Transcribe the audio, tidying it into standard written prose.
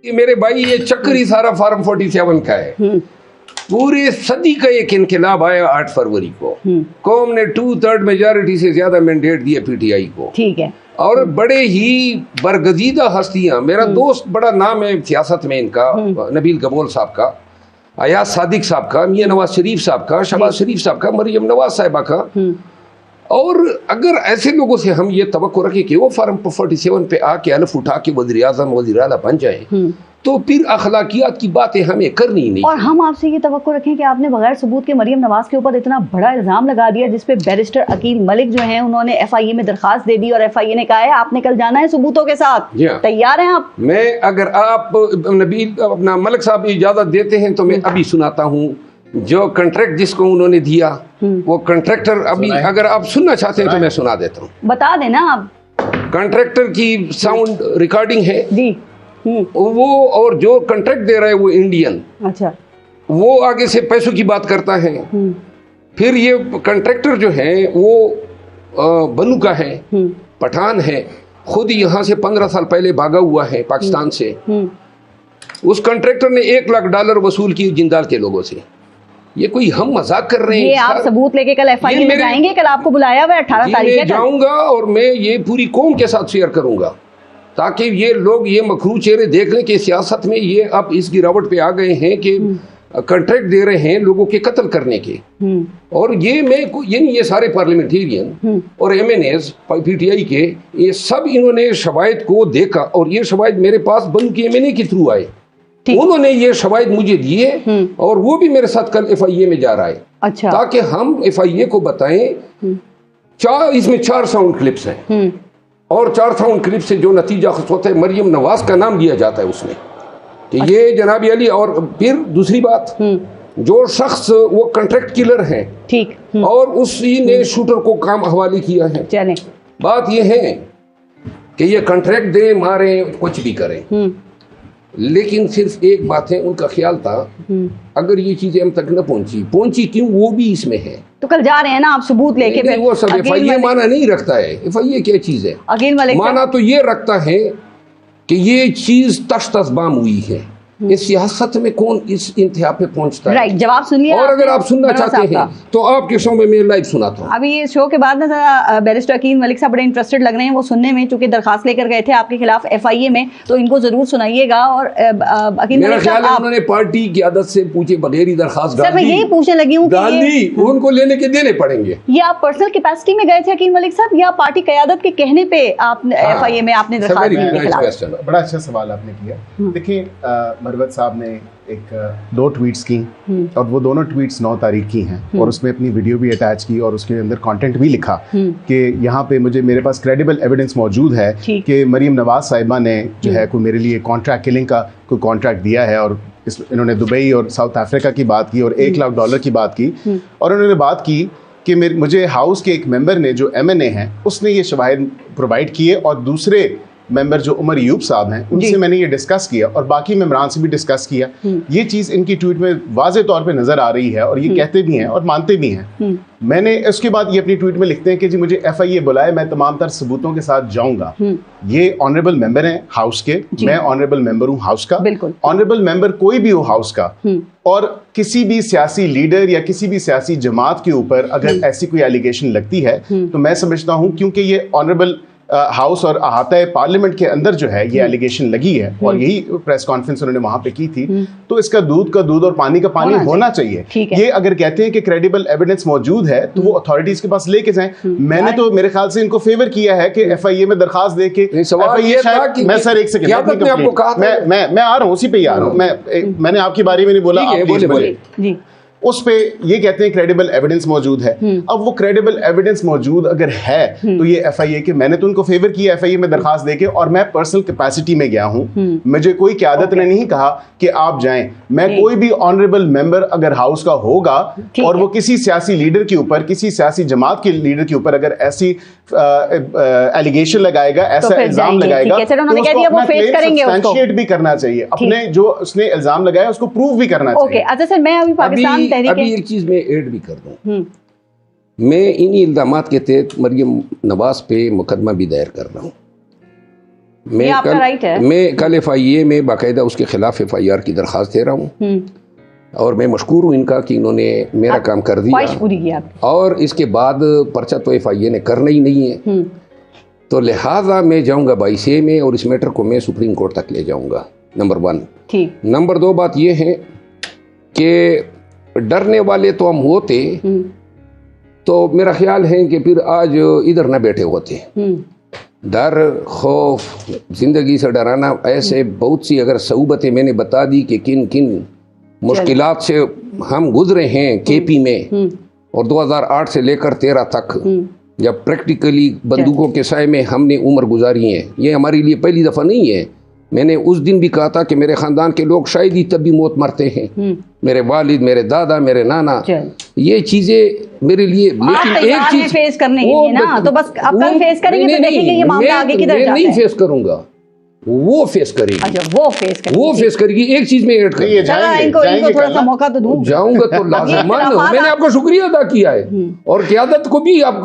کہ میرے بھائی یہ چکر ہی سارا فارم 47 کا ہے. پورے صدی کا ایک انقلاب آیا 8 فروری کو. قوم نے 2/3 میجارٹی سے زیادہ مینڈیٹ دیا پی ٹی آئی کو. ٹھیک ہے. اور بڑے ہی برگزیدہ ہستیاں, میرا دوست بڑا نام ہے سیاست میں ان کا, نبیل کمول صاحب کا, ایاز صادق صاحب کا, میاں نواز شریف صاحب کا, شہباز شریف صاحب کا, مریم نواز صاحبہ کا. اور اگر ایسے لوگوں سے ہم یہ توقع رکھیں کہ وہ فارم 47 پہ آ کے الف اٹھا کے وزیر اعظم وزیر اعلیٰ بن جائیں, تو پھر اخلاقیات کی باتیں ہمیں کرنی نہیں. اور ہم آپ سے یہ توقع رکھیں کہ آپ نے بغیر ثبوت کے مریم نواز کے اوپر اتنا بڑا الزام لگا دیا, جس پہ بیرسٹر عقیل ملک جو ہیں انہوں نے ایف آئی اے میں درخواست دے دی, اور ایف آئی اے نے کہا ہے آپ نے کل جانا ہے ثبوتوں کے ساتھ. تیار ہیں آپ؟ میں اگر آپ نبیل اپنا ملک صاحب اجازت دیتے ہیں تو میں ابھی سناتا ہوں جو کنٹریکٹ جس کو انہوں نے دیا, وہ کنٹریکٹر ابھی اگر آپ سننا چاہتے ہیں تو میں سنا دیتا ہوں. بتا دینا آپ. کنٹریکٹر کی ساؤنڈ ریکارڈنگ ہے جی. وہ, اور جو کنٹریکٹ دے رہا ہے وہ انڈین. اچھا. وہ آگے سے پیسوں کی بات کرتا ہے. پھر یہ کنٹریکٹر جو ہے وہ بنو کا ہے, پٹھان ہے, خود یہاں سے 15 سال پہلے بھاگا ہوا ہے پاکستان سے. اس کنٹریکٹر نے $1 لاکھ وصول کی جندال کے لوگوں سے. یہ کوئی ہم مذاق کر رہے ہیں؟ یہ آپ ثبوت لے کے کل ایف آئی اے میں جائیں گے؟ کل آپ کو بلایا ہوا ہے 18 تاریخ. میں جاؤں گا اور میں یہ پوری قوم کے ساتھ شیئر کروں گا, تاکہ یہ لوگ یہ مکروہ چہرے دیکھ لیں کہ سیاست میں یہ اب اس گراوٹ پہ آ گئے ہیں کہ کنٹریکٹ دے رہے ہیں لوگوں کے قتل کرنے کے. اور یہ میں یعنی یہ سارے پارلیمنٹیرین اور MNAs PTI کے, یہ سب انہوں نے شواہد کو دیکھا, اور یہ شواہد میرے پاس بنو کے ایم این اے کے تھرو آئے. انہوں نے یہ شواہد مجھے دیے, اور وہ بھی میرے ساتھ کل ایف آئی اے میں جا رہا ہے. اچھا. تاکہ ہم ایف آئی اے کو بتائیں. اس میں 4 ساؤنڈ کلپس ہیں, اور 4 ساؤنڈ کلپ سے جو نتیجہ ہوتا ہے مریم نواز کا نام لیا جاتا ہے اس میں کہ یہ جناب علی. اور پھر دوسری بات, جو شخص وہ کنٹریکٹ کلر ہیں, ٹھیک, اور اسی نے شوٹر کو کام حوالے کیا ہے. بات یہ ہے کہ یہ کنٹریکٹ دیں, ماریں, کچھ بھی کریں, لیکن صرف ایک بات ہے, ان کا خیال تھا اگر یہ چیزیں ہم تک نہ پہنچی کیوں, وہ بھی اس میں ہے. تو کل جا رہے ہیں نا آپ ثبوت لے کے. وہ سب ایف آئی اے مانا نہیں رکھتا ہے. ایف آئی اے کیا چیز ہے؟ مانا تو یہ رکھتا ہے کہ یہ چیز تش تش بام ہوئی ہے. اس سیاست میں کون اس انتہا پہ پہنچتا ہے؟ جواب سن لیا. اور اگر آپ سننا چاہتے ہیں تو آپ کے شو میں میں لائیو سناتا ہوں. ابھی اس شو کے بعد نا ذرا بیرسٹر عقیل ملک صاحب بڑے انٹرسٹڈ لگ رہے ہیں وہ سننے میں, چونکہ درخواست لے کر گئے تھے آپ کے خلاف ایف آئی اے میں, تو ان کو ضرور سنائیے گا. اور عقیل ملک صاحب انہوں نے پارٹی کی عادت سے پوچھے بغیر ہی درخواست ڈال دی. میں یہی پوچھنے لگی ہوں کہ ان کو لینے کے دینے پڑیں گے. یہ آپ پرسنل کیپیسٹی میں گئے تھے عقیل ملک صاحب, یا پارٹی قیادت کے کہنے پہ آپ ایف آئی اے میں آپ نے درخواست دی؟ بڑا اچھا سوال آپ نے کیا. دیکھیں مروت صاحب نے ایک 2 ٹویٹس کی, اور وہ دونوں ٹویٹس 9 تاریخ کی ہیں, اور اس میں اپنی ویڈیو بھی اٹیچ کی, اور اس کے اندر کانٹینٹ بھی لکھا کہ یہاں پہ میرے پاس کریڈیبل ایویڈنس موجود ہے کہ مریم نواز صاحبہ نے جو ہے کوئی میرے لیے کانٹریکٹ کلنگ کا کوئی کانٹریکٹ دیا ہے, اور انہوں نے دبئی اور ساؤتھ افریقہ کی بات کی, اور $1 لاکھ کی بات کی, اور انہوں نے بات کی کہ مجھے ہاؤس کے ایک ممبر نے جو ایم این اے ہیں اس نے یہ شواہد پرووائڈ کیے, اور دوسرے ممبر جو عمر ایوب صاحب ہیں ان سے میں نے یہ ڈسکس کیا, اور باقی ممبران سے بھی ڈسکس کیا. یہ چیز ان کی ٹویٹ میں واضح طور پہ نظر آ رہی ہے, اور یہ کہتے بھی ہیں اور مانتے بھی ہیں. میں نے اس کے بعد یہ اپنی ٹویٹ میں لکھتے ہیں کہ جی مجھے ایف آئی اے بلائے, میں تمام تر ثبوتوں کے ساتھ جاؤں گا. یہ آنریبل ممبر ہیں ہاؤس کے, میں آنریبل ممبر ہوں ہاؤس کا. آنریبل ممبر کوئی بھی ہو ہاؤس کا, اور کسی بھی سیاسی لیڈر یا کسی بھی سیاسی جماعت کے اوپر اگر ایسی کوئی ایلیگیشن لگتی ہے تو میں سمجھتا ہوں کیونکہ یہ آنریبل ہاؤس اور احاطہ پارلیمنٹ کے اندر جو ہے یہ ایلیگیشن لگی ہے, اور یہی پریس کانفرنس انہوں نے وہاں پہ کی تھی, تو اس کا دودھ کا دودھ اور پانی کا پانی ہونا چاہیے. یہ اگر کہتے ہیں کہ کریڈیبل ایویڈنس موجود ہے تو وہ اتھارٹیز کے پاس لے کے جائیں. میں نے تو میرے خیال سے ان کو فیور کیا ہے کہ ایف آئی اے میں درخواست دے کے, میں سر ایک سیکنڈ میں آ رہا ہوں, اسی پہ ہی آ رہا ہوں. میں نے آپ کے بارے میں نہیں بولا, اس پہ یہ کہتے ہیں کریڈیبل ایویڈنس موجود ہے. اب وہ کریڈیبل ایویڈنس موجود اگر ہے تو یہ ایف آئی اے کے, میں نے تو ان کو فیور کیا ایف آئی اے میں درخواست دے کے, اور میں پرسنل کیپیسٹی میں گیا ہوں. مجھے کوئی قیادت نے نہیں کہا کہ آپ جائیں. میں کوئی بھی آنریبل ممبر اگر ہاؤس کا ہوگا اور وہ کسی سیاسی لیڈر کے اوپر, کسی سیاسی جماعت کے لیڈر کے اوپر اگر ایسی ایلیگیشن لگائے گا, ایسا الزام لگائے گا, تو اس کو اپنا کلیم سبسٹینشیٹ بھی کرنا چاہیے, اپنے جو اس نے الزام لگایا اس کو پروف بھی کرنا چاہیے. اچھا سر, میں ابھی پاکستان ابھی ایک چیز میں ایڈ بھی کر دوں, میں انہی الزامات کے تحت مریم نواز پہ مقدمہ بھی دائر کر رہا ہوں. یہ آپ کا رائٹ ہے. میں کل FIA میں باقاعدہ اس کے خلاف FIR کی درخواست دے رہا ہوں اور میں مشکور ہوں ان کا کہ انہوں نے میرا کام کر دیا پوری کیا. اور اس کے بعد پرچہ تو FIA نے کرنا ہی نہیں ہے تو لہٰذا میں جاؤں گا 22A میں اور اس میٹر کو میں سپریم کورٹ تک لے جاؤں گا. نمبر 1. نمبر 2 بات یہ ہے کہ ڈرنے والے تو ہم ہوتے تو میرا خیال ہے کہ پھر آج ادھر نہ بیٹھے ہوتے. ڈر خوف زندگی سے ڈرانا ایسے بہت سی اگر صعوبتیں میں نے بتا دی کہ کن کن مشکلات سے ہم گزرے ہیں KP میں اور 2008 سے لے کر 13 تک جب پریکٹیکلی بندوقوں کے سائے میں ہم نے عمر گزاری ہے. یہ ہمارے لیے پہلی دفعہ نہیں ہے. میں نے اس دن بھی کہا تھا کہ میرے خاندان کے لوگ شاید ہی تب بھی موت مرتے ہیں, میرے والد, میرے دادا, میرے نانا, یہ چیزیں میرے لیے. لیکن ایک چیز فیس کرنے کی نا تو بس اب کل فیس کریں گے تو دیکھیں گے یہ معاملہ آگے کدھر جاتا ہے. میں نہیں فیس کروں گا, وہ فیس کرے گی. اچھا وہ فیس کرے گی. ایک چیز میں ایڈ کروں گا, ان کو تھوڑا سا موقع تو دوں. جاؤں گا تو لازمان. میں نے آپ کو شکریہ ادا کیا ہے اور قیادت کو بھی آپ